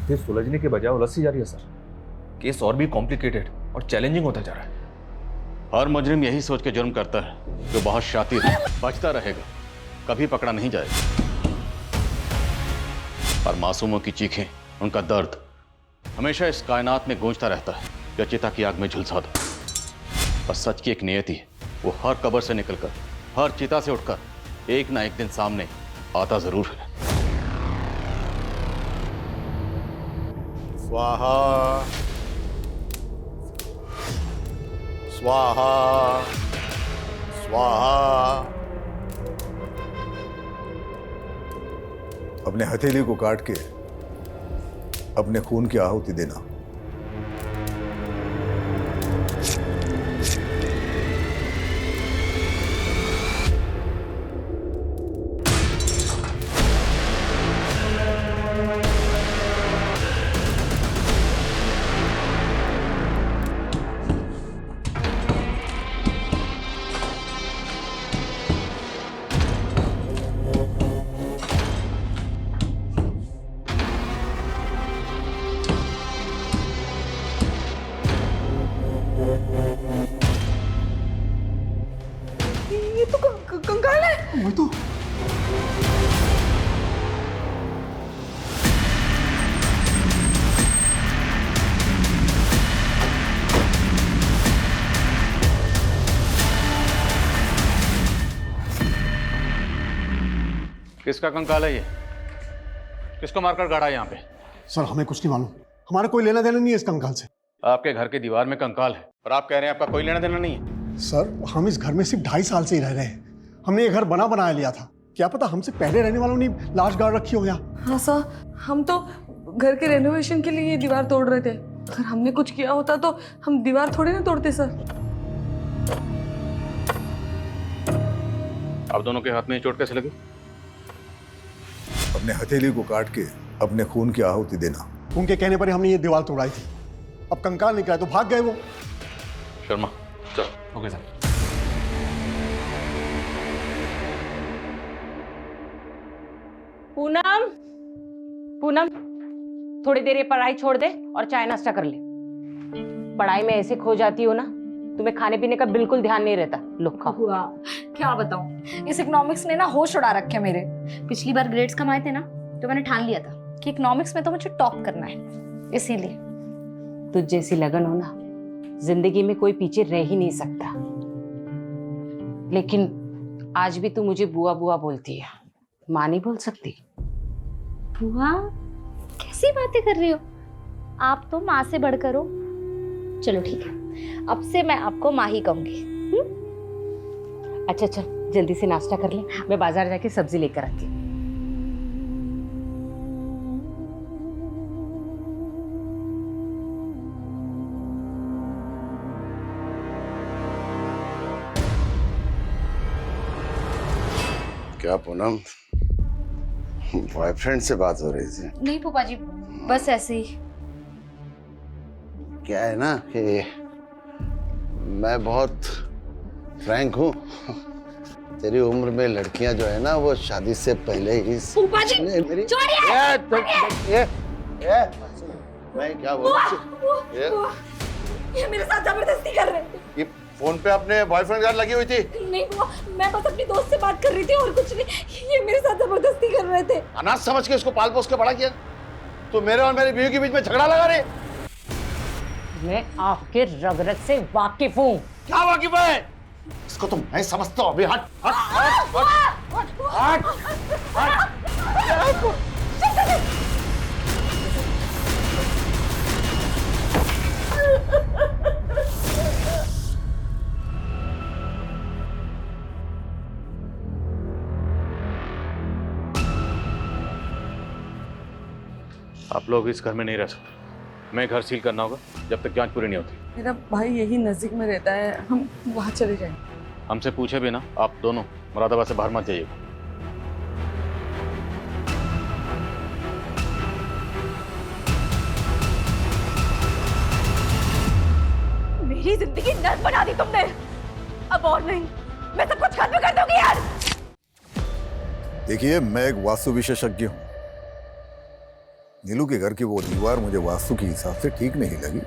फिर सुलझने के बजाय उलझ सी जा रही है सर। केस और भी कॉम्प्लिकेटेड और चैलेंजिंग होता जा रहा है। हर मुजरिम यही सोच के जुर्म करता है जो बहुत शातिर है, बचता रहेगा, कभी पकड़ा नहीं जाएगा। और मासूमों की चीखें, उनका दर्द हमेशा इस कायनात में गूंजता रहता है जो चिता की आग में झुलसा दो। और सच की एक नियति है, वो हर कब्र से निकलकर, हर चिता से उठकर एक ना एक दिन सामने आता जरूर है। स्वाहा स्वाहा स्वाहा। अपने हथेली को काट के अपने खून की आहुति देना। ये तो कंकाल है। वो तो किसका कंकाल है ये? किसको मारकर गाड़ा है यहाँ पे? सर हमें कुछ नहीं मालूम, हमारा कोई लेना देना नहीं है इस कंकाल से। आपके घर की दीवार में कंकाल है और आप कह रहे हैं आपका कोई लेना देना नहीं है? सर हम इस घर में सिर्फ 2.5 साल से ही रह रहे हैं। हमने ये घर बनाया लिया था, क्या पता हमसे पहले रहने वालों ने लाश गाड़ रखी हो यहाँ। हाँ सर, हम तो घर के रेनोवेशन के लिए ये दीवार तोड़ रहे थे। अगर हमने कुछ किया होता तो हम दीवार थोड़ी ना तोड़ते सर। आप दोनों के हाथ में चोट कैसे लगी? अपने हथेली को काट के अपने खून की आहुति देना। उनके कहने पर ही हमने ये दीवार तोड़ाई थी। अब कंकाल निकला तो भाग गए वो। शर्मा चल। Okay sir. पूनम, पूनम, थोड़ी देर ये पढ़ाई छोड़ दे और चाय नाश्ता कर ले। पढ़ाई में ऐसे खो जाती हो ना, तुम्हें खाने पीने का बिल्कुल ध्यान नहीं रहता। लो खाओ। हुआ क्या बताऊं, इस इकोनॉमिक्स ने ना होश उड़ा रखे मेरे। पिछली बार ग्रेड्स कमाए थे ना, तो मैंने ठान लिया था कि इकोनॉमिक्स में तो मुझे टॉप करना है, इसीलिए। तुझ जैसी लगन हो ना, जिंदगी में कोई पीछे रह ही नहीं सकता। लेकिन आज भी तू मुझे बुआ बुआ बोलती है, माँ नहीं बोल सकती। बुआ कैसी बातें कर रही हो, आप तो माँ से बढ़कर हो। चलो ठीक है, अब से मैं आपको माँ ही कहूंगी। अच्छा चल जल्दी से नाश्ता कर ले, मैं बाजार जाके सब्जी लेकर आती हूँ। क्या पूनम, बॉयफ्रेंड से बात हो रही थी? नहीं फूफा जी, बस ऐसे ही। क्या है ना कि मैं बहुत फ्रैंक हूँ। तेरी उम्र में लड़कियां जो है ना, वो शादी से पहले ही फूफा जी मेरी छोड़िए। मैं क्या बोलूं? ये मेरे साथ जबरदस्ती कर रहे थे। ये फोन पे अपने बॉयफ्रेंड के साथ लगी हुई थी? नहीं बुआ, मैं बस अपनी दोस्त से बात कर रही थी और कुछ नहीं। ये मेरे साथ जबरदस्ती कर रहे थे। अनाथ समझ के उसको पाल पोस के बड़ा किया। तो मेरे और मेरी बीवी के बीच में झगड़ा लगा रहे। मैं आपके रगरग से वाकिफ हूँ। क्या वाकिफ है? इसको तो मैं समझता हूँ। अभी हट हट हट हट हट हट। आप लोग इस घर में नहीं रह सकते। मैं घर सील करना होगा जब तक जांच पूरी नहीं होती। मेरा भाई यही नजदीक में रहता है, हम वहाँ चले जाएंगे। हमसे पूछे भी ना, आप दोनों मुरादाबाद से बाहर मत जाइएगा। मेरी जिंदगी नर्क बना दी तुमने। अब और नहीं, मैं सब कुछ खत्म कर दूंगी यार। देखिए, मैं एक वास्तु विशेषज्ञ हूं। नीलू के घर की वो दीवार मुझे वास्तु के हिसाब से ठीक नहीं लगी,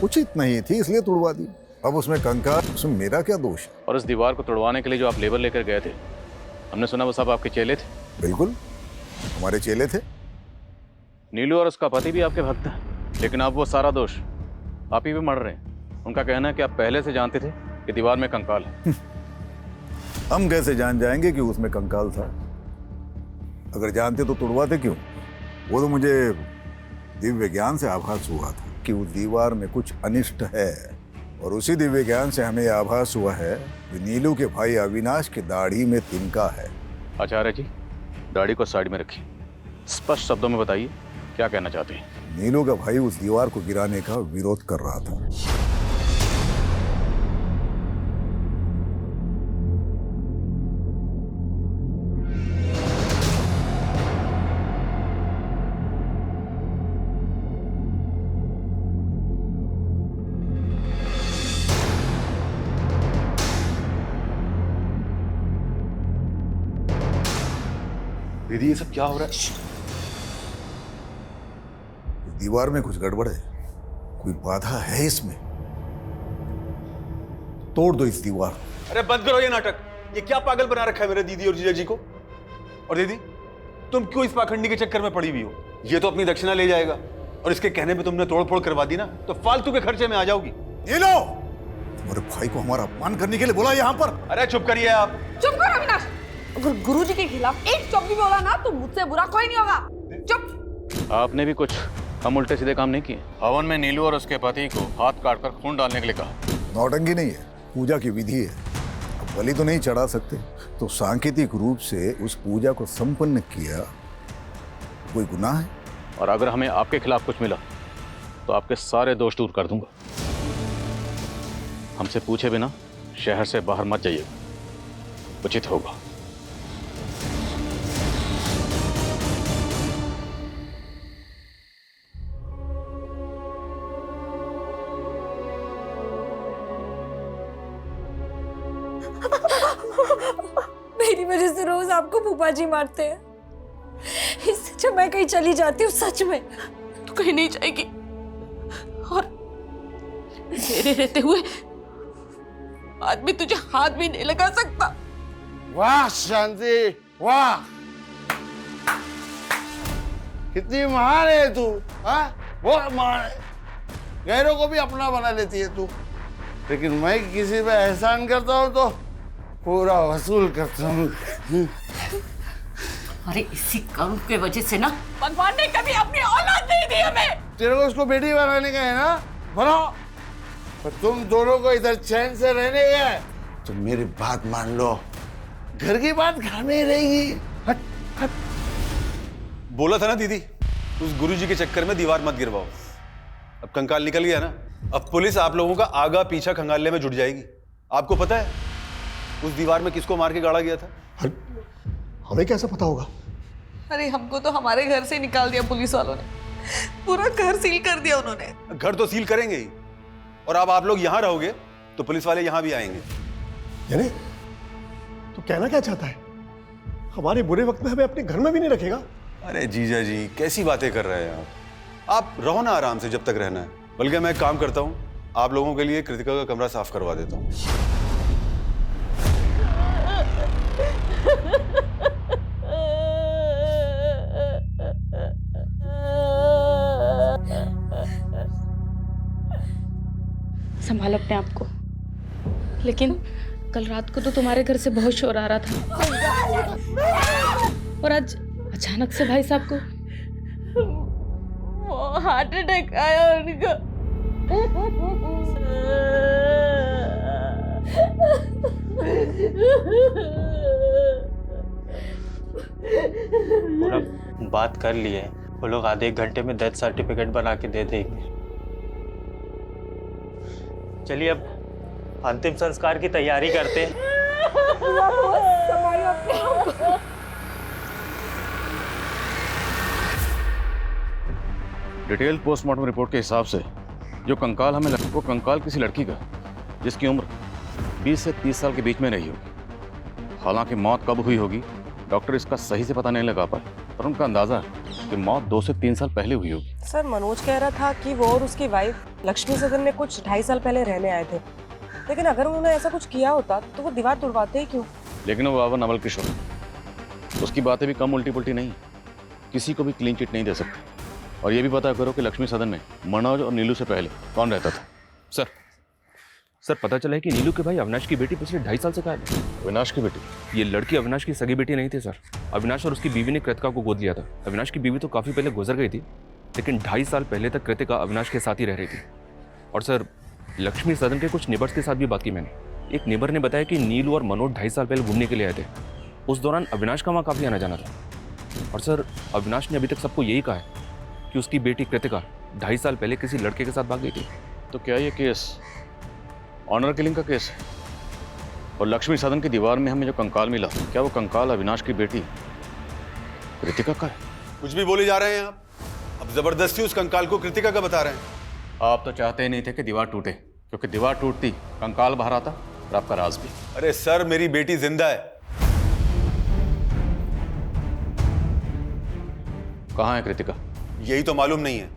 उचित नहीं थी, इसलिए तुड़वा दी। अब उसमें कंकाल, उसमें मेरा क्या दोष है? और इस दीवार को तोड़वाने के लिए जो आप लेबर लेकर गए थे, हमने सुना वो सब आपके चेले थे। बिल्कुल, हमारे चेले थे। नीलू और उसका पति भी आपके भक्त हैं, लेकिन अब वो सारा दोष आप ही पे मर रहे हैं। उनका कहना है कि आप पहले से जानते थे कि दीवार में कंकाल है। हम कैसे जान जाएंगे कि उसमें कंकाल था? अगर जानते तो तुड़वाते क्यों? वो तो मुझे दिव्य ज्ञान से आभास हुआ था कि उस दीवार में कुछ अनिष्ट है, और उसी दिव्य ज्ञान से हमें आभास हुआ है कि नीलू के भाई अविनाश की दाढ़ी में तिनका है। आचार्य जी, दाढ़ी को साइड में रखिए, स्पष्ट शब्दों में बताइए क्या कहना चाहते हैं। नीलू का भाई उस दीवार को गिराने का विरोध कर रहा था। दीदी ये सब क्या हो रहा है? दीवार में कुछ गड़बड़ है, कोई बाधा है इसमें। तोड़ दो इस दीवार। अरे बंद करो ये नाटक। ये क्या पागल बना रखा है मेरे दीदी और जीजा जी को? और दीदी, तुम क्यों इस पाखंडी के चक्कर में पड़ी हुई हो? ये तो अपनी दक्षिणा ले जाएगा, और इसके कहने पे तुमने तोड़फोड़ करवा दी ना, तो फालतू के खर्चे में आ जाओगी। ये लो, तुम्हारे भाई को हमारा अपमान करने के लिए बोला यहाँ पर। अरे चुप करिए आप। चुप करो अविनाश। अगर गुरुजी के खिलाफ एक शब्द भी बोला ना तो मुझसे बुरा कोई नहीं होगा। चुप। आपने भी कुछ हम उल्टे सीधे काम नहीं किए। हवन में नीलू और उसके पति को हाथ काटकर खून डालने के लिए कहा। नौटंकी नहीं है, पूजा की विधि है। अब बलि तो नहीं चढ़ा सकते, तो सांकेतिक रूप से उस पूजा को संपन्न किया, कोई गुनाह है? और अगर हमें आपके खिलाफ कुछ मिला तो आपके सारे दोष दूर कर दूंगा। हमसे पूछे बिना शहर से बाहर मत जाइएगा, उचित होगा। मेरी वजह से रोज आपको फूफा जी मारते हैं। इससे अच्छा मैं कहीं चली जाती हूँ। सच में तू कहीं नहीं जाएगी, और मेरे रहते हुए आदमी तुझे हाथ भी नहीं लगा सकता। वाह शांति, वाह, कितनी महान है तू। हाँ, बहुत महान है। गैरों को भी अपना बना लेती है तू, लेकिन मैं किसी पे एहसान करता हूँ तो पूरा वसूल करता हूँ। अरे इसी करुण के वजह से ना भगवान ने कभी अपनी औलाद नहीं दी हमें। तेरे को उसको बेटी बनाने का है ना, बनाओ, पर तुम दोनों को इधर चैन से रहने का है तो मेरी बात मान लो, घर की बात घर में ही रहेगी। हट हट। बोला था ना दीदी, उस गुरुजी के चक्कर में दीवार मत गिरवाओ। अब कंकाल निकल गया ना, अब पुलिस आप लोगों का आगा पीछा खंगालने में जुट जाएगी। आपको पता है उस दीवार में किसको मार के गाड़ा गया था? हमें कैसे पता होगा? अरे हमको तो हमारे घर से निकाल दिया पुलिस वालों ने, पूरा घर सील कर दिया उन्होंने। घर तो सील करेंगे ही, और अब आप लोग यहाँ रहोगे तो पुलिस वाले यहाँ भी आएंगे। यानी तू कहना क्या चाहता है? हमारे बुरे वक्त में हमें अपने घर में भी नहीं रखेगा? अरे जीजा जी, कैसी बातें कर रहे हैं आप रहो ना आराम से जब तक रहना है। बल्कि मैं एक काम करता हूँ, आप लोगों के लिए कृतिका का कमरा साफ करवा देता हूँ। संभालो अपने आप को। लेकिन कल रात को तो तुम्हारे घर से बहुत शोर आ रहा था, और आज अचानक से भाई साहब को हार्ट अटैक आया उनका। पूरा बात कर लिए, वो लोग आधे एक घंटे में डेथ सर्टिफिकेट बना के दे देंगे। चलिए अब अंतिम संस्कार की तैयारी करते हैं। डिटेल पोस्टमार्टम रिपोर्ट के हिसाब से जो कंकाल हमें लगा वो कंकाल किसी लड़की का जिसकी उम्र 20 से 30 साल के बीच में रही होगी। हालांकि मौत कब हुई होगी डॉक्टर इसका सही से पता नहीं लगा पाए। पर उनका अंदाजा है कि मौत 2 से 3 साल पहले हुई होगी। सर मनोज कह रहा था कि वो और उसकी वाइफ लक्ष्मी सदन में कुछ 2.5 साल पहले रहने आए थे, लेकिन अगर उन्होंने ऐसा कुछ किया होता तो वो दीवार तोड़वाते ही क्यों? लेकिन वो बाबा नवल किशोर, उसकी बातें भी कम उल्टी पुल्टी नहीं, किसी को भी क्लीन चिट नहीं दे सकते। और ये भी पता करो कि लक्ष्मी सदन में मनोज और नीलू से पहले कौन रहता था। सर पता चला है कि नीलू के भाई अविनाश की बेटी पिछले 2.5 साल से गायब है। अविनाश की बेटी? ये लड़की अविनाश की सगी बेटी नहीं थी सर। अविनाश और उसकी बीवी ने कृतिका को गोद लिया था। अविनाश की बीवी तो काफ़ी पहले गुजर गई थी, लेकिन 2.5 साल पहले तक कृतिका अविनाश के साथ ही रह रही थी। और सर लक्ष्मी सदन के कुछ नेबर्स के साथ भी बात की मैंने। एक नेबर ने बताया कि नीलू और मनोज 2.5 साल पहले घूमने के लिए आए थे। उस दौरान अविनाश का वहाँ काफ़ी आना जाना था। और सर अविनाश ने अभी तक सबको यही कहा है कि उसकी बेटी कृतिका 2.5 साल पहले किसी लड़के के साथ भाग गई थी। तो क्या ये केस ऑनर किलिंग का केस है? और लक्ष्मी सदन की दीवार में हमें जो कंकाल मिला, क्या वो कंकाल अविनाश की बेटी कृतिका का है? कुछ भी बोले जा रहे हैं आप। अब जबरदस्ती उस कंकाल को कृतिका का बता रहे हैं। आप तो चाहते ही नहीं थे कि दीवार टूटे, क्योंकि दीवार टूटती कंकाल बाहर आता और आपका राज भी। अरे सर मेरी बेटी जिंदा है। कहाँ है कृतिका? यही तो मालूम नहीं है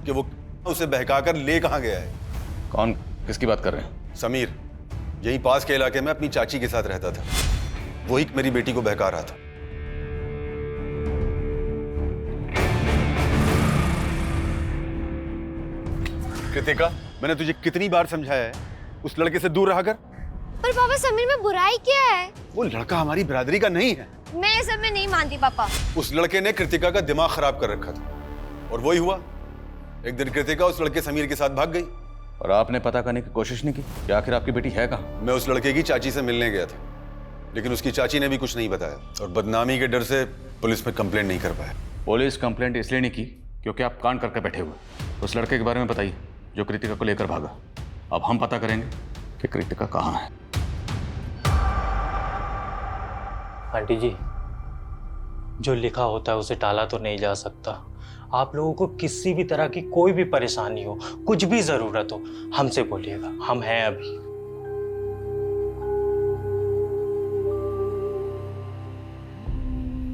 कि वो उसे बहकाकर ले कहाँ गया है। कौन, किसकी बात कर रहे हैं? समीर, यहीं पास के इलाके में अपनी चाची के साथ रहता था। वही मेरी बेटी को बहका रहा था। कृतिका, मैंने तुझे कितनी बार समझाया है उस लड़के से दूर रहा कर। पर पापा समीर में बुराई क्या है? वो लड़का हमारी बिरादरी का नहीं है। मैं सब में नहीं मानती पापा। उस लड़के ने कृतिका का दिमाग खराब कर रखा था और वही हुआ। एक दिन कृतिका उस लड़के समीर के साथ भाग गई। और आपने पता करने की कोशिश नहीं की कि आखिर आपकी बेटी है कहाँ? मैं उस लड़के की चाची से मिलने गया था, लेकिन उसकी चाची ने भी कुछ नहीं बताया और बदनामी के डर से पुलिस में कंप्लेंट नहीं कर पाया। पुलिस कंप्लेंट इसलिए नहीं की क्योंकि आप कांड करके बैठे हुए। उस लड़के के बारे में बताइए जो कृतिका को लेकर भागा। अब हम पता करेंगे कि कृतिका कहाँ है। आंटी जी, जो लिखा होता है उसे टाला तो नहीं जा सकता। आप लोगों को किसी भी तरह की कोई भी परेशानी हो, कुछ भी जरूरत हो, हमसे बोलिएगा, हम हैं अभी।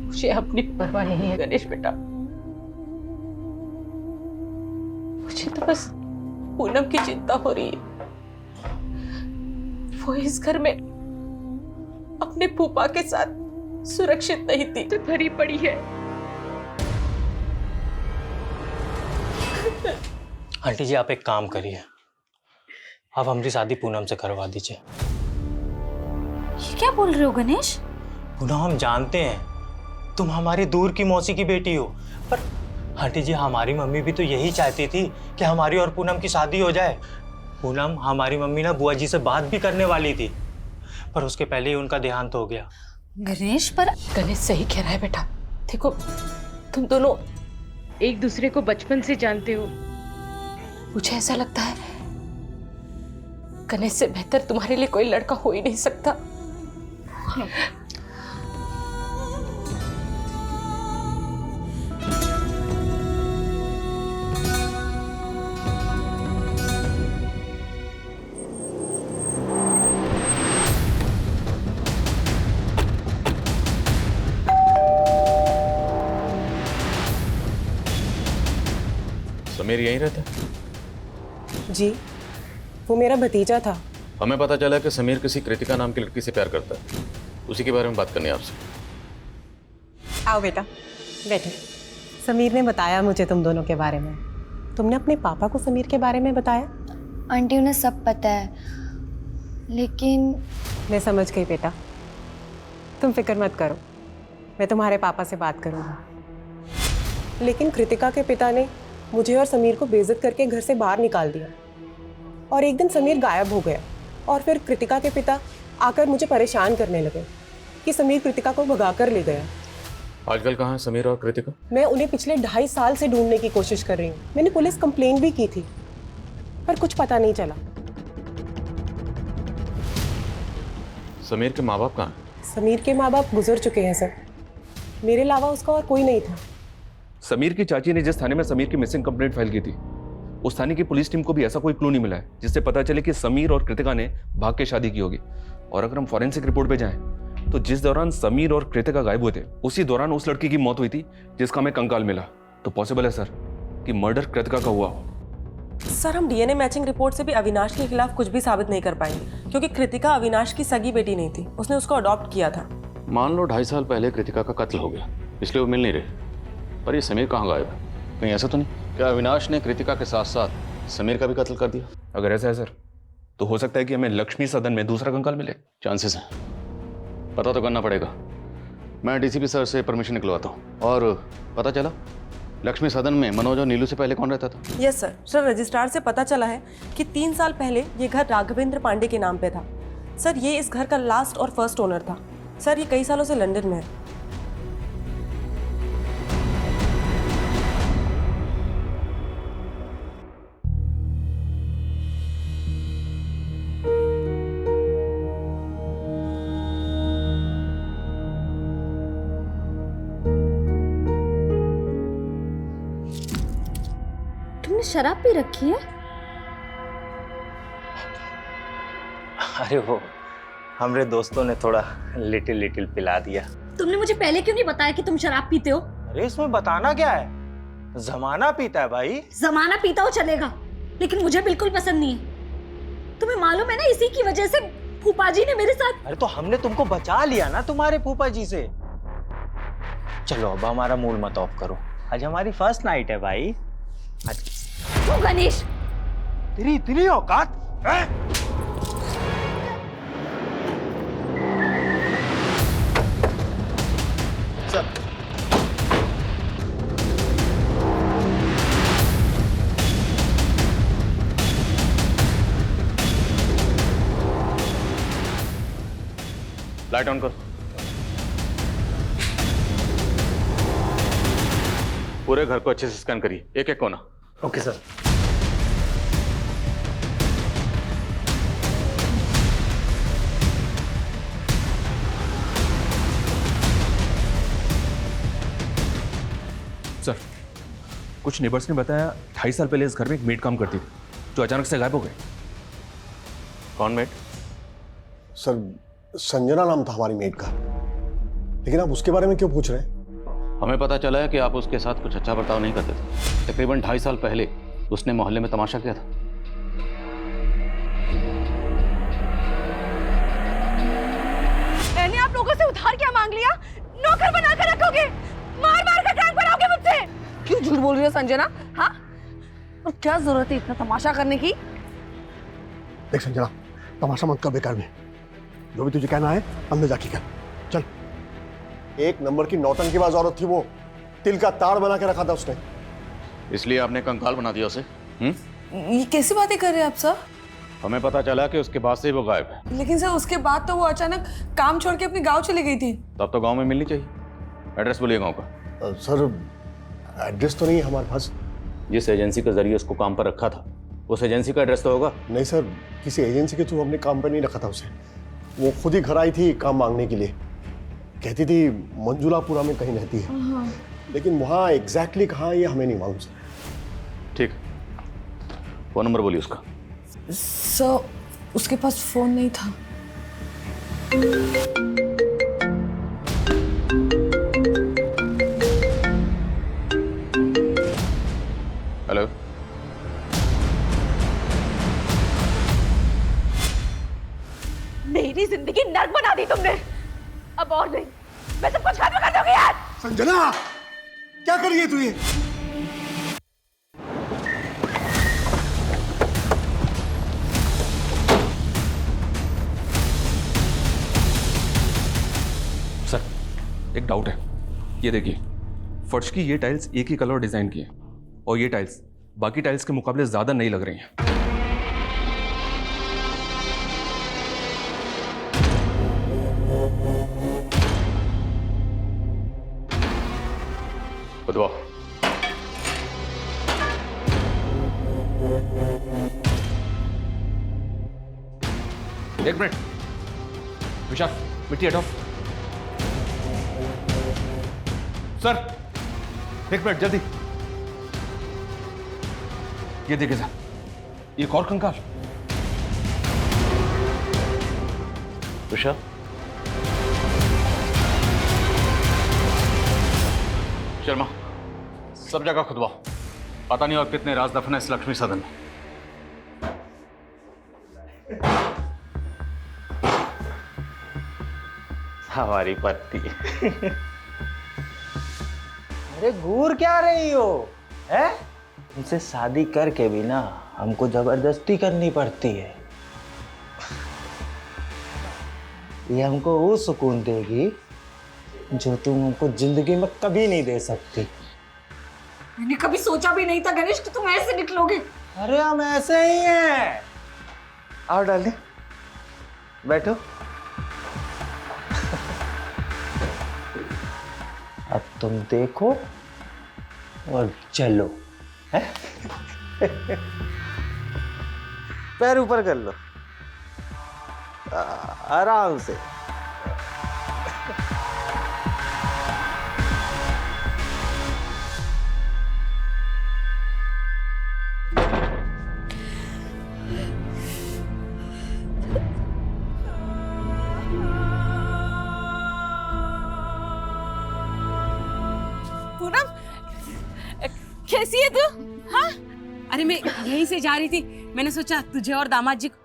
मुझे अपनी परवाह नहीं है गणेश बेटा। मुझे तो बस पूनम की चिंता हो रही है। वो इस घर में अपने फूफा के साथ सुरक्षित नहीं थी, तो भरी पड़ी है। आंटी जी, आप एक काम करिए, आप हमारी शादी पूनम से करवा दीजिए। ये क्या बोल रहे हो गणेश? पूनम, हम जानते हैं तुम हमारी दूर की मौसी की बेटी हो, पर आंटी जी हमारी मम्मी भी तो यही चाहती थी कि हमारी और पूनम की शादी हो जाए। पूनम, हमारी मम्मी ना बुआ जी से बात भी करने वाली थी, पर उसके पहले ही उनका देहांत हो गया। गणेश, पर गणेश सही कह रहा है बेटा। देखो, तुम दोनों एक दूसरे को बचपन से जानते हो। मुझे ऐसा लगता है गणेश से बेहतर तुम्हारे लिए कोई लड़का हो ही नहीं सकता। समीर यहीं रहता है? जी, वो मेरा भतीजा था। हमें पता चला कि समीर किसी कृतिका नाम की लड़की से प्यार करता है। उसी के बारे में बात करनी है आपसे। आओ बेटा, बैठे। समीर ने बताया मुझे तुम दोनों के बारे में। तुमने अपने पापा को समीर के बारे में बताया? आंटी, उन्हें सब पता है, लेकिन मैं समझ गई बेटा, तुम फिक्र मत करो, मैं तुम्हारे पापा से बात करूँगी। लेकिन कृतिका के पिता ने मुझे और समीर को बेइज्जत करके घर से बाहर निकाल दिया और एक दिन समीर गायब हो गया। और फिर कृतिका के पिता आकर मुझे परेशान करने लगे कि समीर कृतिका को भगा कर ले गया। आजकल कहाँ है समीर और कृतिका? मैं उन्हें पिछले 2.5 साल से ढूंढने की कोशिश कर रही हूँ। मैंने पुलिस कंप्लेन भी की थी, पर कुछ पता नहीं चला। समीर के माँ बाप कहाँ हैं? समीर के माँ बाप गुजर चुके हैं सर। मेरे अलावा उसका और कोई नहीं था। समीर की चाची ने जिस थाने में समीर की मिसिंग कंप्लेंट फाइल की थी, उस थाने की पुलिस टीम को भी ऐसा कोई क्लू नहीं मिला है जिससे पता चले कि समीर और कृतिका ने भाग के शादी की होगी। और अगर हम फॉरेंसिक रिपोर्ट पे जाएं तो जिस दौरान समीर और कृतिका गायब हुए थे उसी दौरान उस लड़की की मौत हुई थी जिसका हमें कंकाल मिला। तो पॉसिबल है सर कि मर्डर कृतिका का हुआ हो। सर हम डीएनए मैचिंग रिपोर्ट से भी अविनाश के खिलाफ कुछ भी साबित नहीं कर पाएंगे, क्योंकि कृतिका अविनाश की सगी बेटी नहीं थी, उसने उसको अडॉप्ट किया था। मान लो 2.5 साल पहले कृतिका का कत्ल हो गया, इसलिए वो मिल नहीं रहे। पर ये समीर कहाँ गायब है? कहीं ऐसा तो नहीं क्या अविनाश ने कृतिका के साथ साथ समीर का भी कत्ल कर दिया? अगर ऐसा है सर तो हो सकता है कि हमें लक्ष्मी सदन में दूसरा कंकाल मिले। चांसेस हैं, पता तो करना पड़ेगा। मैं डीसीपी सर से परमिशन निकलवाता हूँ। और पता चला लक्ष्मी सदन में मनोज और नीलू से पहले कौन रहता था? Yes sir. सर रजिस्ट्रार से पता चला है कि 3 साल पहले ये घर राघवेंद्र पांडे के नाम पे था। सर ये इस घर का लास्ट और फर्स्ट ओनर था। सर ये कई सालों से लंदन में है। तुमने शराब पी रखी है? अरे वो हमारे दोस्तों ने थोड़ा लिटिल पिला दिया। तुमने मुझे पहले क्यों नहीं बताया कि तुम शराब पीते हो? अरे इसमें बताना क्या है, जमाना पीता है भाई। जमाना पीता हो चलेगा, लेकिन मुझे बिल्कुल पसंद नहीं है। तुम्हें मालूम है ना, इसी की वजह से फूफा जी ने मेरे साथ। अरे तो हमने तुमको बचा लिया ना तुम्हारे फूफा जी से। चलो अब हमारा मूड मत ऑफ करो, आज हमारी फर्स्ट नाइट है भाई। क्यों गणेश? तेरी इतनी औकात है? लाइट ऑन करो। पूरे घर को अच्छे से स्कैन करिए, एक एक कोना। Okay sir. सर कुछ नेबर्स ने बताया 2.5 साल पहले इस घर में एक मेड काम करती थी जो अचानक से गायब हो गई। कौन मेड? सर संजना नाम था हमारी मेड का, लेकिन आप उसके बारे में क्यों पूछ रहे हैं? हमें पता चला है कि आप उसके साथ कुछ अच्छा बर्ताव नहीं करते थे। तकरीबन 2.5 साल पहले उसने मोहल्ले में तमाशा किया था। मैंने आप लोगों से उधार क्या मांग लिया? नौकर बना कर रखोगे, मार मार कर काम कराओगे मुझसे। क्यों झूठ बोल रही हो संजना? हाँ, और क्या जरूरत है इतना तमाशा करने की? देख संजना, तमाशा मत कर बेकार में। जो भी तुझे कहना है अंदर जाके कर। चल। एक नंबर की नौटंकीबाज औरत थी वो, तिल का ताड़ बना के रखा था उसने। इसलिए आपने कंकाल बना दिया उसे? ये कैसी बातें कर रहे हैं आप सर? हमें पता चला कि उसके बाद से ही वो गायब है। लेकिन सर उसके बाद तो वो अचानक काम छोड़ के अपने गांव चली गई थी। तब तो गांव में मिलनी चाहिए। एड्रेस बोलिए गांव का। सर एड्रेस तो नहीं है हमारे पास। जिस एजेंसी के जरिए उसको काम पर रखा था उस एजेंसी का एड्रेस तो होगा? नहीं सर, किसी एजेंसी के थ्रू हमने काम पर नहीं रखा था उसे। वो खुद ही घर आई थी काम मांगने के लिए। कहती थी मंजुलापुरा में कहीं रहती है, लेकिन वहाँ एग्जैक्टली कहाँ ये हमें नहीं मालूम सर। ठीक, फोन नंबर बोलिए उसका। सर उसके पास फोन नहीं था। हेलो, मेरी जिंदगी नर्क बना दी तुमने। अब और नहीं, मैं सब कुछ खत्म कर दूंगी यार। संजना क्या कर रही है तू ये? सर एक डाउट है, ये देखिए फर्श की ये टाइल्स एक ही कलर डिजाइन की है और ये टाइल्स बाकी टाइल्स के मुकाबले ज्यादा नई लग रही हैं। खुदवाओ। एक मिनट विशाल, मिट्टी हटाओ। सर एक मिनट जल्दी। ये देखिए सर, एक और कंकाल। उषा, शर्मा, सब जगह खुदवाओ। पता नहीं और कितने राज दफन है इस लक्ष्मी सदन में। हमारी पत्नी। अरे घूर क्या रही हो, है? उनसे शादी करके भी ना हमको जबरदस्ती करनी पड़ती है। ये हमको वो सुकून देगी जो तुम हमको जिंदगी में कभी नहीं दे सकती। मैंने कभी सोचा भी नहीं था गणेश कि तुम ऐसे निकलोगे। अरे हम ऐसे ही हैं। आओ डार्लिंग, बैठो। अब तुम देखो और चलो, है? पैर ऊपर कर लो, आराम से। पूनम, कैसी है तू? हाँ? अरे मैं यहीं से जा रही थी, मैंने सोचा तुझे और दामाद जी को।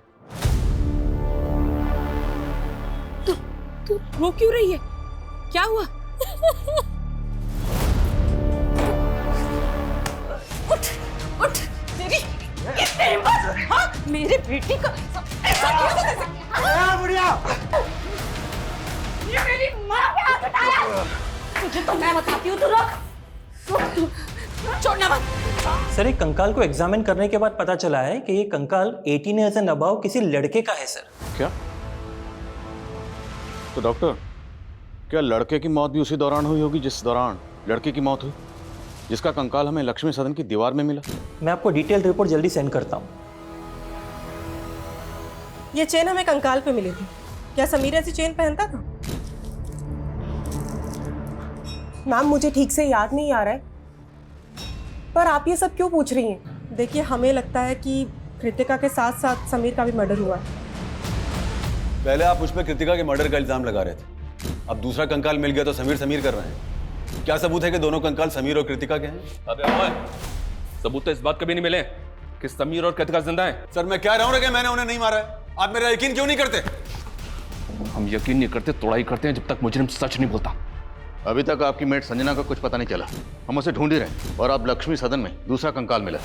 तू रो क्यों रही है? क्या हुआ? उठ, उठ, तेरी इतनी हिम्मत? हाँ? मेरे बेटी को ऐसा क्यों? बुढ़िया, ये मेरी माँ पे हाथ उठाया। तुझे तो मैं बताती हूँ, तू रोक, छोड़ना मत। सर, एक कंकाल को एग्जामिन करने के बाद पता चला है कि ये कंकाल 18 ईयर्स एंड अबव किसी लड़के का है सर। क्या? तो डॉक्टर, क्या लड़के की मौत भी उसी दौरान हुई होगी जिस दौरान लड़की की मौत हुई, जिसका कंकाल हमें लक्ष्मी सदन की दीवार में मिला? मैं आपको डिटेल रिपोर्ट जल्दी सेंड करता हूँ। ये चेन हमें कंकाल पे मिली थी। क्या समीर ऐसी चेन पहनता था? मैम, मुझे ठीक से याद नहीं आ रहा है, पर आप ये सब क्यों पूछ रही हैं? देखिए, हमें लगता है कि कृतिका के साथ साथ समीर का भी मर्डर हुआ है। पहले आप मुझ पर कृतिका के मर्डर का इल्जाम लगा रहे थे, अब दूसरा कंकाल मिल गया तो समीर समीर कर रहे हैं। क्या सबूत है कि दोनों कंकाल समीर और कृतिका के हैं? अबे ओए, सबूत तो इस बात कभी नहीं मिले कि समीर और कृतिका जिंदा हैं। सर, मैं कह रहा हूँ कि मैंने उन्हें नहीं मारा है। आप मेरा यकीन क्यों नहीं करते? हम यकीन नहीं करते, तोड़ाई करते हैं जब तक मुजरिम सच नहीं बोलता। अभी तक आपकी मेट संजना का कुछ पता नहीं चला, हम उसे ढूंढ ही रहे हैं, और अब लक्ष्मी सदन में दूसरा कंकाल मिला।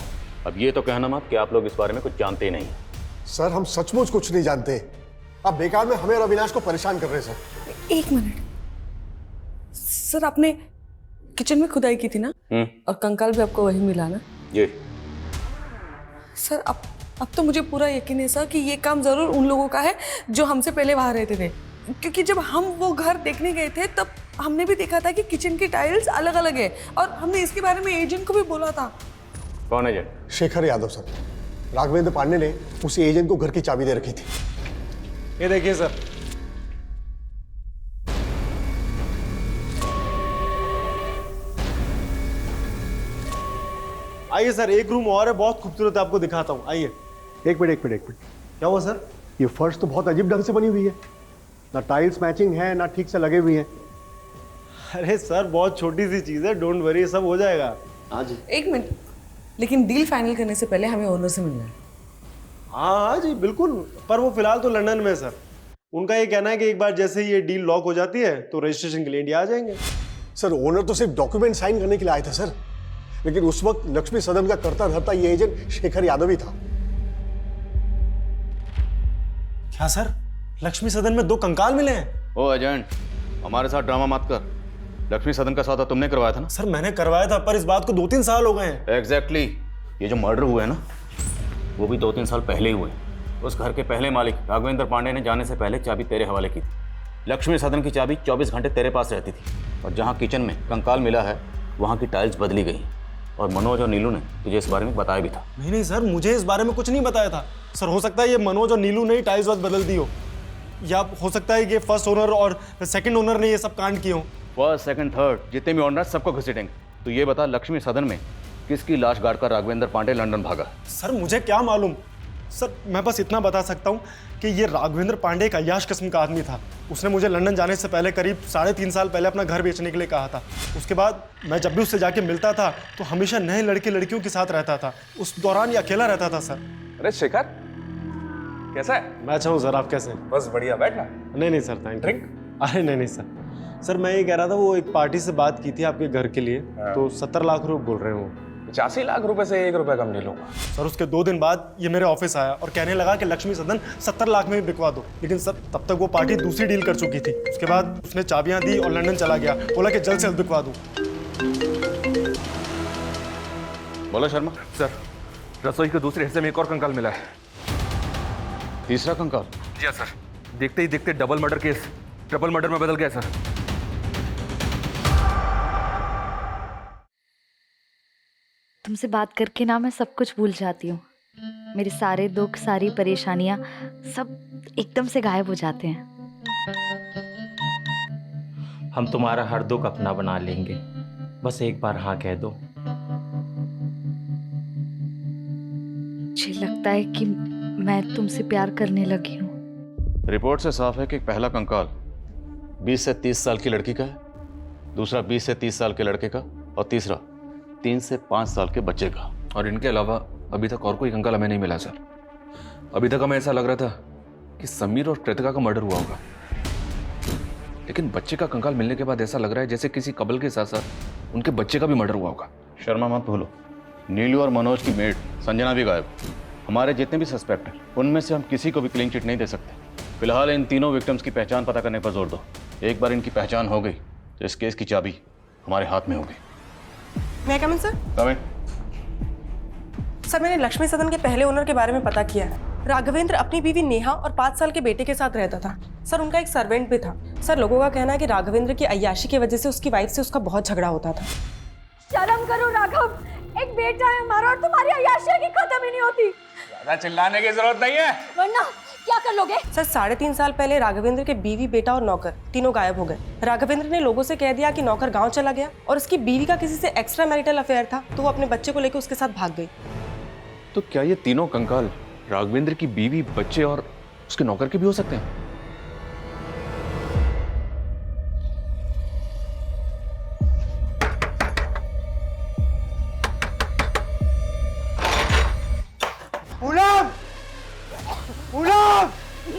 अब ये तो कहना मत कि आप लोग इस बारे में कुछ जानते ही नहीं। सर, हम सचमुच कुछ नहीं जानते। आप बेकार में हमें और अविनाश को परेशान कर रहे हैं सर। एक मिनट सर, आपने किचन में खुदाई की थी ना, और कंकाल भी आपको वही मिला ना? जी सर, अब तो मुझे पूरा यकीन है सर कि ये काम जरूर उन लोगों का है जो हमसे पहले वहां रहते थे, क्योंकि जब हम वो घर देखने गए थे तब हमने भी देखा था कि किचन की टाइल्स अलग अलग है, और हमने इसके बारे में एजेंट को भी बोला था। कौन एजेंट? शेखर यादव सर। राघवेंद्र पांडे ने उसी एजेंट को घर की चाबी दे रखी थी। ये देखिए सर, आइए सर, एक रूम और है, बहुत खूबसूरत है, आपको दिखाता हूँ। आइए। एक मिनट। क्या हुआ सर? ये फर्श तो बहुत अजीब ढंग से बनी हुई है, ना टाइल्स मैचिंग है ना ठीक से लगे हुए हैं। अरे सर, बहुत छोटी सी चीज़ है, डोंट वरी, सब हो जाएगा। हाँ जी। एक मिनट, लेकिन डील फाइनल करने से पहले हमें ओनर से मिलना है। हाँ जी बिल्कुल, पर वो फिलहाल तो लंदन में है सर। उनका ये कहना है कि एक बार जैसे ये डील लॉक हो जाती है तो रजिस्ट्रेशन के लिए इंडिया आ जाएंगे। सर, ओनर तो सिर्फ डॉक्यूमेंट साइन करने के लिए आए थे सर, लेकिन उस वक्त लक्ष्मी सदन का करता धरता ये एजेंट शेखर यादव ही था। क्या सर, लक्ष्मी सदन में 2 कंकाल मिले हैं? ओ एजेंट, हमारे साथ ड्रामा मत कर। लक्ष्मी सदन का सौदा तुमने करवाया था ना? सर, मैंने करवाया था, पर इस बात को 2-3 साल हो गए हैं। एग्जैक्टली। ये जो मर्डर हुआ है ना, वो भी 2-3 साल पहले ही हुए। उस घर के पहले मालिक राघवेंद्र पांडे ने जाने से पहले चाबी तेरे हवाले की थी। लक्ष्मी सदन की चाबी 24 घंटे तेरे पास रहती थी, और जहाँ किचन में कंकाल मिला है वहाँ की टाइल्स बदली गई, और मनोज और नीलू ने तुझे इस बारे में बताया भी था। नहीं सर, मुझे इस बारे में कुछ नहीं बताया था। सर, हो सकता है ये मनोज और नीलू ने ही टाइल्स बदल दी हो, या हो सकता है कि फर्स्ट ओनर और सेकंड ओनर ने ये सब कांड किए हो। फर्स्ट, सेकंड, थर्ड जितने भी ओनर सबको घसीटेंगे। तो ये बता, लक्ष्मी सदन में किसकी लाश गाड़कर राघवेंद्र पांडे लंदन भागा? सर, मुझे क्या मालूम। सर, मैं बस इतना बता सकता हूँ कि ये राघवेंद्र पांडे एक अय्याश किस्म का आदमी था। उसने मुझे लंदन जाने से पहले करीब 3.5 साल पहले अपना घर बेचने के लिए कहा था। उसके बाद मैं जब भी उससे जाके मिलता था तो हमेशा नए लड़के लड़कियों के साथ रहता था। उस दौरान ये अकेला रहता था सर। अरे शेखर, कैसा है? मैं अच्छा हूँ सर, आप कैसे हैं? बस बढ़िया, बैठना। नहीं सर, थैंक ड्रिंक। अरे नहीं सर। सर मैं ये कह रहा था, वो एक पार्टी से बात की थी आपके घर के लिए, तो 70 लाख रुपए बोल रहे हो। 85 लाख रुपए से 1 रुपया कम नहीं लूंगा। सर उसके 2 दिन बाद ये मेरे ऑफिस आया और कहने लगा कि लक्ष्मी सदन 70 लाख में भी बिकवा दो। लेकिन सर तब तक वो पार्टी दूसरी डील कर चुकी थी। उसके बाद उसने चाबियां दी और लंदन चला गया, बोला कि जल्द से जल्द बिकवा दूं। बोला शर्मा। सर, रसोई के दूसरे हिस्से में एक और कंकाल मिला है। तीसरा कंकाल? जी हाँ सर, देखते ही देखते double murder case triple murder में बदल गया सर। तुमसे बात करके ना मैं सब कुछ भूल जाती हूँ। मेरे सारे दुख, सारी परेशानियाँ सब एकदम से गायब हो जाते हैं। हम तुम्हारा हर दुख अपना बना लेंगे, बस एक बार हाँ कह दो। मुझे लगता है कि मैं तुमसे प्यार करने लगी हूँ। रिपोर्ट से साफ है कि पहला कंकाल 20 से 30 साल की लड़की का है, दूसरा 20 से 30 साल के लड़के का, और तीसरा 3 से 5 साल के बच्चे का। और इनके अलावा अभी तक और कोई कंकाल हमें नहीं मिला सर। अभी तक हमें ऐसा लग रहा था कि समीर और कृतिका का मर्डर हुआ होगा, लेकिन बच्चे का कंकाल मिलने के बाद ऐसा लग रहा है जैसे किसी कबल के साथ साथ उनके बच्चे का भी मर्डर हुआ होगा। शर्मा मत भूलो, नीलू और मनोज की मेड संजना भी गायब। हमारे जितने भी सस्पेक्ट हैं उनमें से हम किसी को भी क्लीन चिट नहीं दे सकते। फिलहाल इन तीनों विक्टिम्स की पहचान पता करने पर जोर दो। एक बार इनकी पहचान हो गई तो इस केस की चाबी हमारे हाथ में होगी। मैं कम इन सर? कम इन। सर मैंने लक्ष्मी सदन के पहले ओनर के बारे में पता किया है। राघवेंद्र अपनी बीवी नेहा और 5 साल के बेटे के साथ रहता था। सर उनका एक सर्वेंट भी था। सर लोगों का कहना है कि राघवेंद्र की अय्याशी की वजह से उसकी वाइफ से उसका बहुत झगड़ा होता था। शर्म करो राघव, एक बेटा है हमारा और तुम्हारी अय्याशी की खत्म ही नहीं होती। ज्यादा चिल्लाने की जरूरत नहीं है, वरना क्या कर लोगे? सर 3.5 साल पहले राघवेंद्र के बीवी, बेटा और नौकर तीनों गायब हो गए। राघवेंद्र ने लोगों से कह दिया कि नौकर गांव चला गया और उसकी बीवी का किसी से एक्स्ट्रा मैरिटल अफेयर था, तो वो अपने बच्चे को लेकर उसके साथ भाग गई। तो क्या ये तीनों कंकाल राघवेंद्र की बीवी, बच्चे और उसके नौकर के भी हो सकते हैं?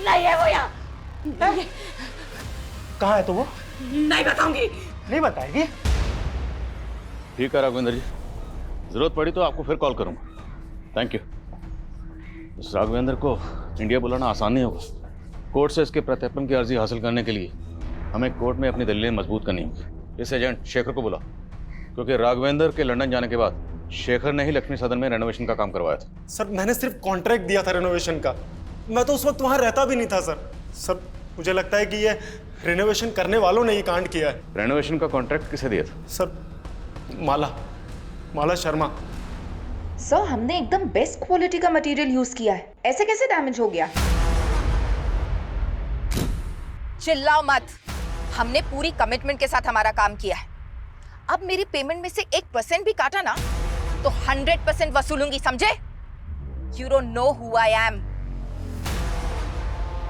नहीं है वो यहाँ। कहाँ है तो वो? नहीं बताऊंगी। नहीं बताएगी? ठीक है राघवेंद्र जी, जरूरत पड़ी तो आपको फिर कॉल करूंगा। Thank you. इस राघवेंद्र को इंडिया बुलाना आसान नहीं होगा। कोर्ट से इसके प्रत्यर्पण की अर्जी हासिल करने के लिए हमें कोर्ट में अपनी दलीलें मजबूत करनी होगी। इस एजेंट शेखर को बुला, क्योंकि राघवेंद्र के लंदन जाने के बाद शेखर ने ही लक्ष्मी सदन में रेनोवेशन का काम करवाया था। सर मैंने सिर्फ कॉन्ट्रैक्ट दिया था रेनोवेशन का, मैं तो उस वक्त वहां रहता भी नहीं था सर। सर मुझे लगता है कि ये रेनोवेशन करने वालों ने ये कांड किया है। रेनोवेशन का कॉन्ट्रैक्ट किसे दिया था? सर माला शर्मा। सर हमने एकदम बेस्ट क्वालिटी का मटेरियल यूज किया है, ऐसे कैसे डैमेज हो गया? चिल्लाओ मत, हमने पूरी कमिटमेंट के साथ हमारा काम किया है। अब मेरी पेमेंट में से 1% भी काटा ना तो 100% वसूलूंगी, समझे? You don't know who I am.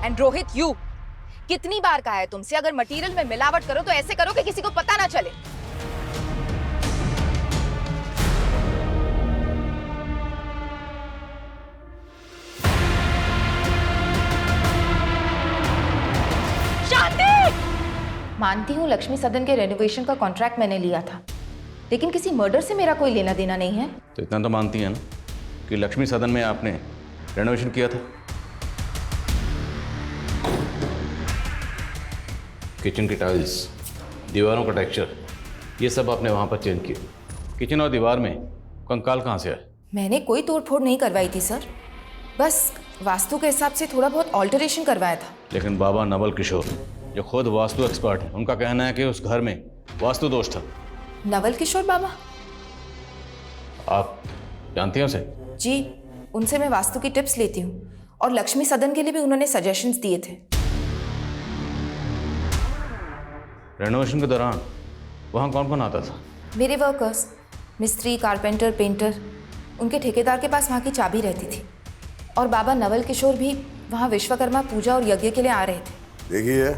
And Rohit, you कितनी बार कहा है तुमसे, अगर मटेरियल में मिलावट करो तो ऐसे करो कि किसी को पता ना चले। मानती हूँ लक्ष्मी सदन के रेनोवेशन का कॉन्ट्रैक्ट मैंने लिया था, लेकिन किसी मर्डर से मेरा कोई लेना देना नहीं है। तो इतना तो मानती है ना कि लक्ष्मी सदन में आपने रेनोवेशन किया था? किचन की टाइल्स, दीवारों का टेक्सचर, ये सब आपने वहाँ पर चेंज किया। किचन और दीवार में कंकाल कहाँ से आए? मैंने कोई तोड़फोड़ नहीं करवाई थी सर, बस वास्तु के हिसाब से थोड़ा बहुत ऑल्टरेशन करवाया था। लेकिन बाबा नवल किशोर जो खुद वास्तु एक्सपर्ट हैं, उनका कहना है कि उस घर में वास्तु दोष था। नवल किशोर बाबा? आप जानती हैं उसे? जी, उनसे मैं वास्तु की टिप्स लेती हूँ और लक्ष्मी सदन के लिए भी उन्होंने सजेशंस दिए थे। रेनोवेशन के दौरान वहाँ कौन कौन आता था? मेरे वर्कर्स, मिस्त्री, कारपेंटर, पेंटर, उनके ठेकेदार के पास वहाँ की चाबी रहती थी। और बाबा नवल किशोर भी वहाँ विश्वकर्मा पूजा और यज्ञ के लिए आ रहे थे। देखिए,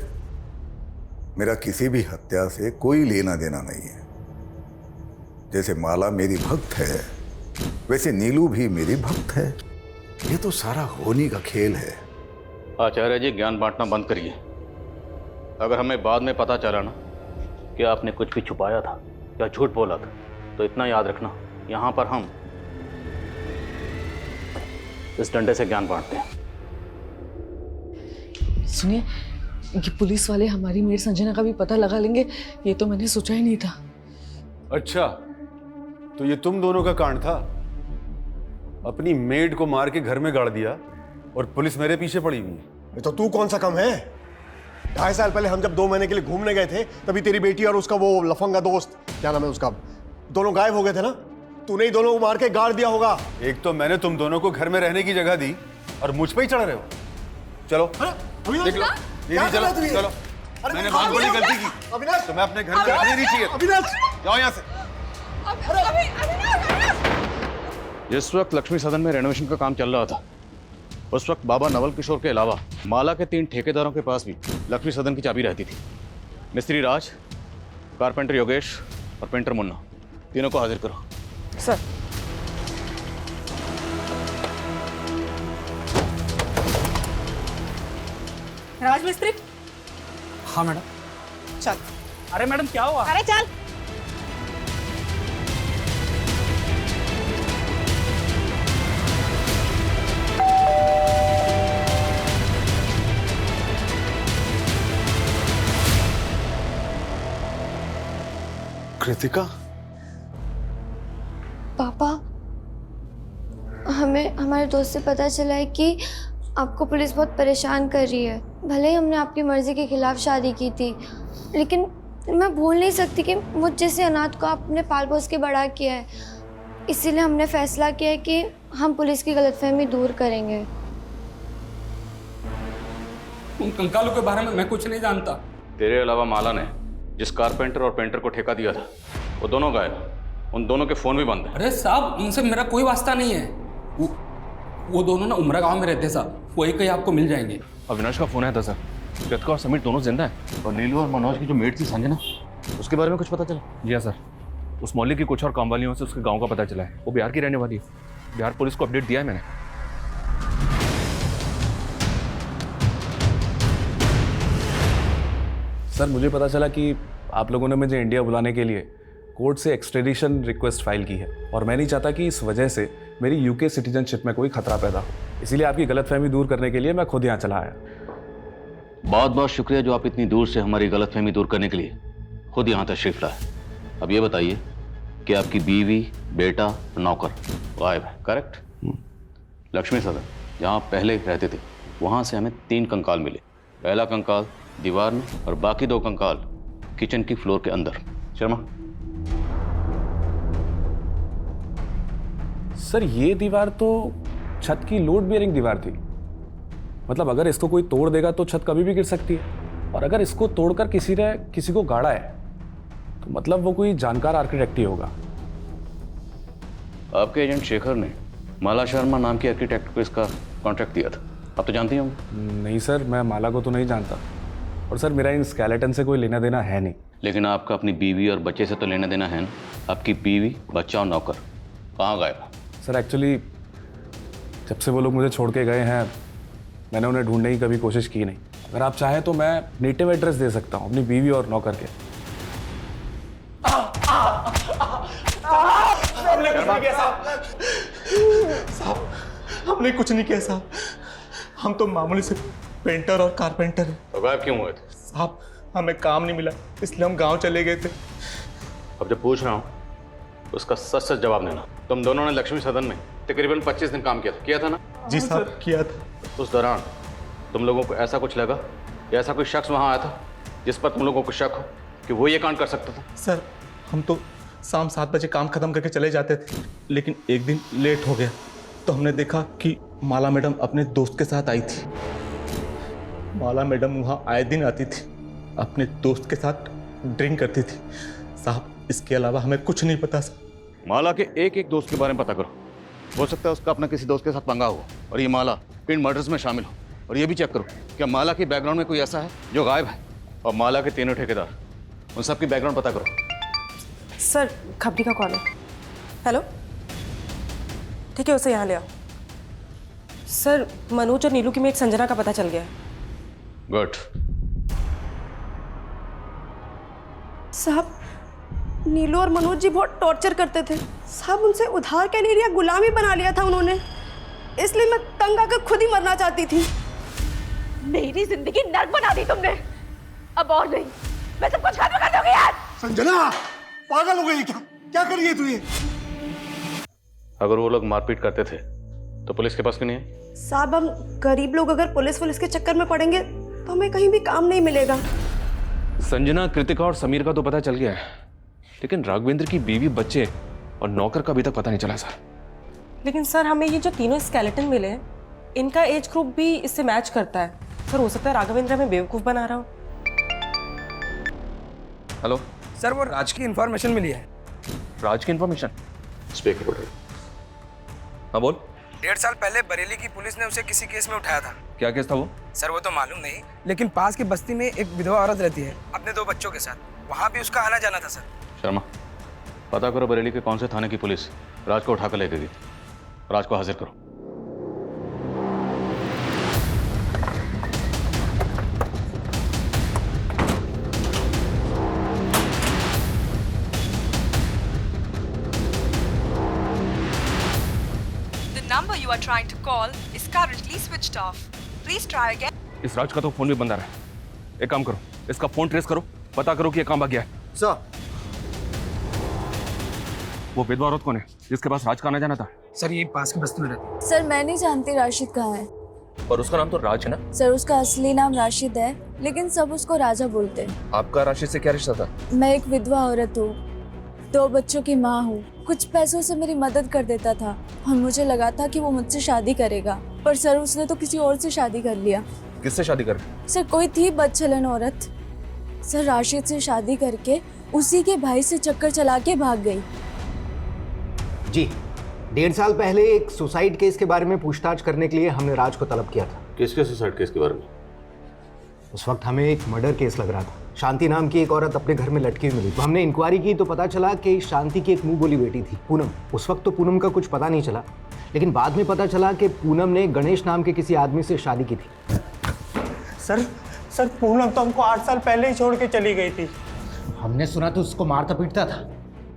मेरा किसी भी हत्या से कोई लेना देना नहीं है। जैसे माला मेरी भक्त है, वैसे नीलू भी मेरी भक्त है। ये तो सारा होनी का खेल है। आचार्य जी, ज्ञान बांटना बंद करिए। अगर हमें बाद में पता चला ना कि आपने कुछ भी छुपाया था या झूठ बोला था, तो इतना याद रखना, यहाँ पर हम इस डंडे से ज्ञान बांटते हैं। सुनिए, ये पुलिस वाले हमारी मेड संजना का भी पता लगा लेंगे, ये तो मैंने सोचा ही नहीं था। अच्छा, तो ये तुम दोनों का कांड था? अपनी मेड को मार के घर में गाड़ दिया और पुलिस मेरे पीछे पड़ी हुई है। तो तू कौन सा कम है? 2.5 साल पहले हम जब 2 महीने के लिए घूमने गए थे, तभी तेरी बेटी और उसका वो लफंगा दोस्त, क्या नाम है उसका, दोनों गायब हो गए थे ना। तूने ही दोनों को मार के गाड़ दिया होगा। एक तो मैंने तुम दोनों को घर में रहने की जगह दी और मुझ पे ही चढ़ रहे हो। चलो देख लो दीदी, चलो चलो, मैंने बहुत बड़ी गलती की। अविनाश, तुम्हें अपने घर में रहने नहीं चाहिए। अविनाश, जाओ यहाँ से। जिस वक्त लक्ष्मी सदन में रेनोवेशन का काम चल रहा था, उस वक्त बाबा नवल किशोर के अलावा माला के 3 ठेकेदारों के पास भी लक्ष्मी सदन की चाबी रहती थी। मिस्त्री राज, कारपेंटर योगेश और पेंटर मुन्ना, तीनों को हाजिर करो। सर। राजमिस्त्री। हाँ मैडम। चल। अरे मैडम क्या हुआ? अरे चल। कृतिका, पापा, हमें हमारे दोस्त से पता चला है कि आपको पुलिस बहुत परेशान कर रही है। भले ही हमने आपकी मर्जी के खिलाफ शादी की थी, लेकिन मैं भूल नहीं सकती कि मुझ जैसे अनाथ को आपने पाल पोस के बड़ा किया है। इसीलिए हमने फैसला किया है कि हम पुलिस की गलतफहमी दूर करेंगे। उन कंकालों के बारे में मैं कुछ नहीं जानता। तेरे अलावा माला ने जिस कारपेंटर और पेंटर को ठेका दिया था, वो दोनों गायब। उन दोनों के फोन भी बंद है। अरे साहब, उनसे मेरा कोई वास्ता नहीं है। वो दोनों ना उमरा गांव में रहते साहब, वो एक ही आपको मिल जाएंगे। अविनाश का फोन आया था सर। कृतिका और समीर दोनों जिंदा है। और नीलू और मनोज की जो मेट थी संजना, उसके बारे में कुछ पता चला? जी हाँ सर, उस मोहल्ले की कुछ और काम वालियों से उसके गांव का पता चला है। वो बिहार की रहने वाली है। बिहार पुलिस को अपडेट दिया है मैंने। सर, मुझे पता चला कि आप लोगों ने मुझे इंडिया बुलाने के लिए कोर्ट से एक्सट्रेडिशन रिक्वेस्ट फाइल की है, और मैं नहीं चाहता कि इस वजह से मेरी यूके सिटीजनशिप में कोई खतरा पैदा हो। इसीलिए आपकी गलतफहमी दूर करने के लिए मैं खुद यहाँ चला आया। बहुत बहुत शुक्रिया जो आप इतनी दूर से हमारी गलतफहमी दूर करने के लिए खुद यहाँ तशरीफ लाए। अब ये बताइए कि आपकी बीवी, बेटा, नौकर गायब है, करेक्ट? लक्ष्मी सदन जहाँ पहले रहते थे, वहाँ से हमें 3 कंकाल मिले। पहला कंकाल दीवार में और बाकी 2 कंकाल किचन की फ्लोर के अंदर। शर्मा। सर, ये दीवार तो छत की लोड बेयरिंग दीवार थी। मतलब अगर इसको कोई तोड़ देगा तो छत कभी भी गिर सकती है, और अगर इसको तोड़कर किसी ने किसी को गाड़ा है तो मतलब वो कोई जानकार आर्किटेक्ट ही होगा। आपके एजेंट शेखर ने माला शर्मा नाम के आर्किटेक्ट को इसका कॉन्ट्रैक्ट दिया था, आप तो जानते होंगे। नहीं सर, मैं माला को तो नहीं जानता, और सर मेरा इन स्केलेटन से कोई लेना देना है नहीं। लेकिन आपका अपनी बीवी और बच्चे से तो लेना देना है ना? आपकी बीवी, बच्चा और नौकर कहाँ गायब? सर एक्चुअली जब से वो लोग मुझे छोड़ के गए हैं, मैंने उन्हें ढूंढने की कभी कोशिश की नहीं। अगर आप चाहें तो मैं नेटिव एड्रेस दे सकता हूँ अपनी बीवी और नौकर के। हमने कुछ नहीं किया साहब, हमने कुछ नहीं किया साहब। हम तो मामूली से पेंटर और कारपेंटर हैं। तो गायब क्यों हुए थे? साहब, हमें काम नहीं मिला, इसलिए हम गांव चले गए थे। अब जब पूछ रहा हूँ उसका सच सच जवाब देना। तुम दोनों ने लक्ष्मी सदन में तकरीबन 25 दिन काम किया था ना? जी साहब, किया था। उस दौरान तुम लोगों को ऐसा कुछ लगा या ऐसा कोई शख्स वहाँ आया था जिस पर तुम लोगों को शक हो कि वो ये कांड कर सकता था? सर, हम तो शाम 7 बजे काम खत्म करके चले जाते थे, लेकिन एक दिन लेट हो गया तो हमने देखा कि माला मैडम अपने दोस्त के साथ आई थी। माला मैडम वहाँ आए दिन आती थी, अपने दोस्त के साथ ड्रिंक करती थी। साहब, इसके अलावा हमें कुछ नहीं पता। सर, माला के एक एक दोस्त के बारे में पता करो। हो सकता है उसका अपना किसी दोस्त के साथ पंगा हो और ये माला इन मर्डर्स में शामिल हो। और ये भी चेक करो क्या माला के बैकग्राउंड में कोई ऐसा है जो गायब है। और माला के तीनों ठेकेदार, उन सबकी बैकग्राउंड पता करो। सर खबरी का कॉल है। हेलो, ठीक है, उसे यहाँ ले आओ। सर मनोज और नीलू की मेट संजना का पता चल गया है। गुड। साहब, नीलू और मनोज जी बहुत टॉर्चर करते थे साहब। उनसे उधार के लिए गुलामी बना लिया था उन्होंने, इसलिए मैं तंग आकर खुद ही मरना चाहती थी। मेरी जिंदगी नर्क बना दी तुमने। अब और नहीं, मैं सब कुछ खत्म कर दूंगी यार। संजना, पागल हो गई क्या? क्या कर रही है तू ये? अगर वो लोग मारपीट करते थे तो पुलिस के पास क्यों नहीं है? साहब, हम गरीब लोग अगर पुलिस के चक्कर में पड़ेंगे तो हमें कहीं भी काम नहीं मिलेगा। संजना, कृतिका और समीर का तो पता चल गया है, लेकिन राघवेंद्र की बीवी, बच्चे और नौकर का अभी तक पता नहीं चला सर। लेकिन सर हमें ये जो तीनों स्केलेटन मिले हैं, इनका एज ग्रुप भी इससे मैच करता है। सर हो सकता है राघवेंद्र हमें बेवकूफ बना रहा हो। हेलो सर, वो राज की इन्फॉर्मेशन मिली है। राज की इन्फॉर्मेशन? स्पीकर बोल। हाँ बोल। 1.5 साल पहले बरेली की पुलिस ने उसे किसी केस में उठाया था। क्या केस था वो? सर वो तो मालूम नहीं, लेकिन पास की बस्ती में एक विधवा औरत रहती है अपने 2 बच्चों के साथ। वहाँ भी उसका आना जाना था सर। शर्मा, पता करो बरेली के कौन से थाने की पुलिस राज को उठाकर ले गई। राज को हाजिर करो। number you are trying to call is currently switched off. Please try again. इस राज का तो फोन भी बंद आ रहा है। एक काम करो, इसका फोन ट्रेस करो, पता करो कि ये कहाँ भाग गया है। सर, वो विधवा औरत कौन है जिसके पास राज का आना जाना था? सर ये पास की बस्ती में रहती है। सर मैं नहीं जानती राशिद कहाँ है। और उसका नाम तो राज है ना? सर उसका असली नाम राशिद है, लेकिन सब उसको राजा बोलते हैं। आपका राशिद से क्या रिश्ता था? मैं एक विधवा औरत हूँ, 2 बच्चों की माँ हूँ। कुछ पैसों से मेरी मदद कर देता था और मुझे लगा था कि वो मुझसे शादी करेगा, पर सर उसने तो किसी और से शादी कर लिया। किससे शादी कर? सर कोई थी बदचलन औरत। सर राशिद से शादी करके उसी के भाई से चक्कर चला के भाग गई। जी, 1.5 साल पहले एक सुसाइड केस के बारे में पूछताछ करने के लिए हमने राज को तलब किया था। किसके सुसाइड केस के बारे में? उस वक्त हमें एक मर्डर केस लग रहा था। शांति नाम की एक औरत अपने घर में लटकी हुई मिली। तो हमने इंक्वायरी की तो पता चला कि शांति की एक मुंह बोली बेटी थी, पूनम। उस वक्त तो पूनम का कुछ पता नहीं चला, लेकिन बाद में पता चला कि पूनम ने गणेश नाम के किसी आदमी से शादी की थी। सर पूनम तो हमको 8 साल पहले ही छोड़ के चली गई थी। हमने सुना तो उसको मारता पीटता था।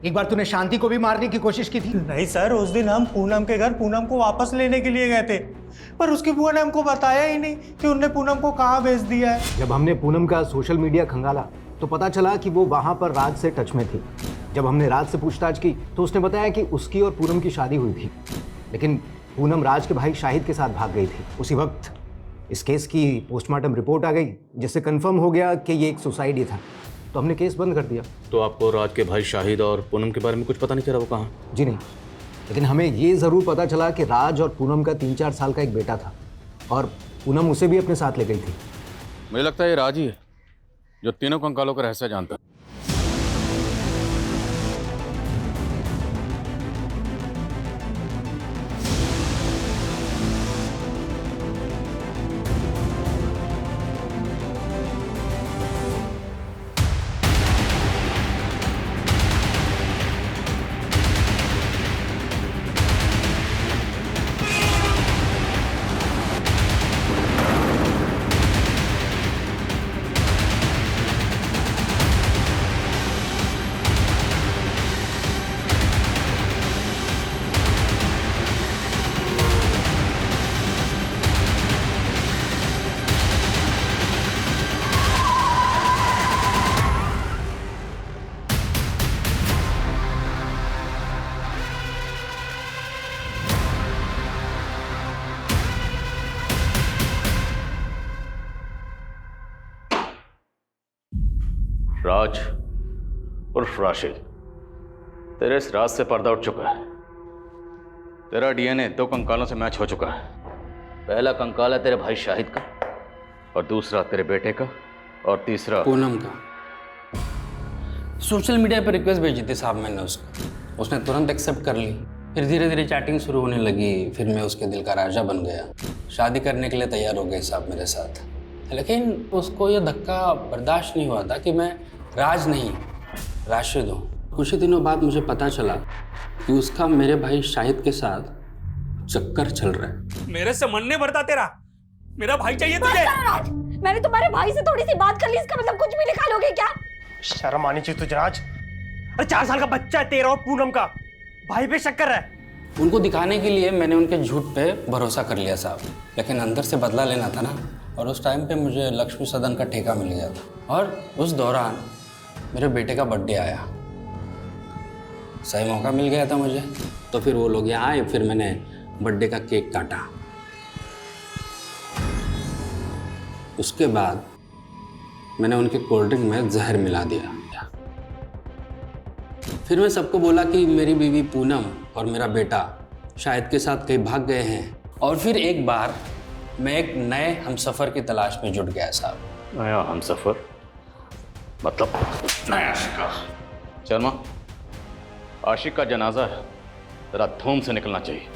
एक बार तूने शांति को भी मारने की कोशिश की थी। नहीं सर, उस दिन हम पूनम के घर पूनम को वापस लेने के लिए गए थे, पर उसकी बुआ ने हमको बताया ही नहीं कि उनने पूनम को कहाँ भेज दिया है। जब हमने पूनम का सोशल मीडिया खंगाला तो पता चला कि वो वहाँ पर राज से टच में थी। जब हमने राज से पूछताछ की तो उसने बताया कि उसकी और पूनम की शादी हुई थी, लेकिन पूनम राज के भाई शाहिद के साथ भाग गई थी। उसी वक्त इस केस की पोस्टमार्टम रिपोर्ट आ गई, जिससे कंफर्म हो गया कि ये एक सुसाइड ही था। तो हमने केस बंद कर दिया। तो आपको राज के भाई शाहिद और पूनम के बारे में कुछ पता नहीं चला वो कहाँ? जी नहीं, लेकिन हमें ये ज़रूर पता चला कि राज और पूनम का 3-4 साल का एक बेटा था और पूनम उसे भी अपने साथ ले गई थी। मुझे लगता है ये राज ही है जो तीनों कंकालों का रहस्य जानता है। राज उर्फ राशिद, तेरे इस राज से पर्दा उठ चुका है। तेरा डीएनए 2 कंकालों से मैच हो चुका है। पहला कंकाल है तेरे भाई शाहिद का, और दूसरा तेरे बेटे का, और तीसरा पूनम का। सोशल मीडिया पर रिक्वेस्ट भेजी थी साहब मैंने उसको, उसने तुरंत एक्सेप्ट कर ली। फिर धीरे धीरे चैटिंग शुरू होने लगी, फिर मैं उसके दिल का राजा बन गया। शादी करने के लिए तैयार हो गए साहब मेरे साथ। लेकिन उसको ये धक्का बर्दाश्त नहीं हुआ था कि मैं राज नहीं राशिद हूँ। कुछ ही दिनों बाद मुझे पता चला कि उसका मेरे भाई शाहिद के साथ चक्कर चल रहा है। मेरे से मन नहीं भरता तेरा। मेरा भाई चाहिए तुझे। राज, मैंने तुम्हारे भाई से थोड़ी सी बात कर ली, इसका मतलब कुछ भी निकालोगे क्या? शर्म आनी चाहिए तुझे राज। अरे 4 साल का बच्चा है तेरा और पूनम का, भाई पे शक कर रहा है। उनको दिखाने के लिए मैंने उनके झूठ पे भरोसा कर लिया साहब, लेकिन अंदर से बदला लेना था ना। और उस टाइम पे मुझे लक्ष्मी सदन का ठेका मिल गया था और उस दौरान मेरे बेटे का बर्थडे आया। सही मौका मिल गया था मुझे, तो फिर वो लोग यहाँ आए, फिर मैंने बर्थडे का केक काटा। उसके बाद मैंने उनके कोल्ड ड्रिंक में जहर मिला दिया। फिर मैं सबको बोला कि मेरी बीवी पूनम और मेरा बेटा शाहिद के साथ कहीं भाग गए हैं। और फिर एक बार मैं एक नए हमसफ़र की तलाश में जुट गया साहब। नया हमसफ़र मतलब नया शिकार। शर्मा, आशिक का जनाजा है, जरा धूम से निकलना चाहिए।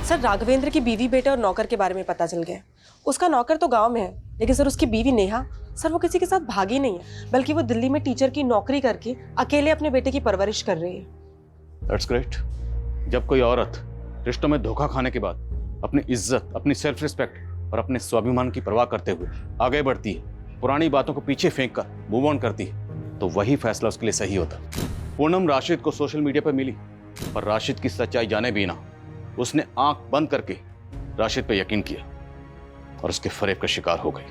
सर, राघवेंद्र की बीवी, बेटे और नौकर के बारे में पता चल गया। उसका नौकर तो गांव में है, लेकिन सर उसकी बीवी नेहा, सर वो किसी के साथ भागी नहीं है, बल्कि वो दिल्ली में टीचर की नौकरी करके अकेले अपने बेटे की परवरिश कर रही है। That's great. जब कोई औरत रिश्तों में धोखा खाने के बाद अपनी इज्जत, अपनी सेल्फ रिस्पेक्ट और अपने स्वाभिमान की परवाह करते हुए आगे बढ़ती है, पुरानी बातों को पीछे फेंक कर मूव ऑन करती है, तो वही फैसला उसके लिए सही होता। पूनम राशिद को सोशल मीडिया पर मिली, पर राशिद की सच्चाई जाने भी ना उसने आंख बंद करके राशिद पे यकीन किया और उसके फरेब का शिकार हो गई।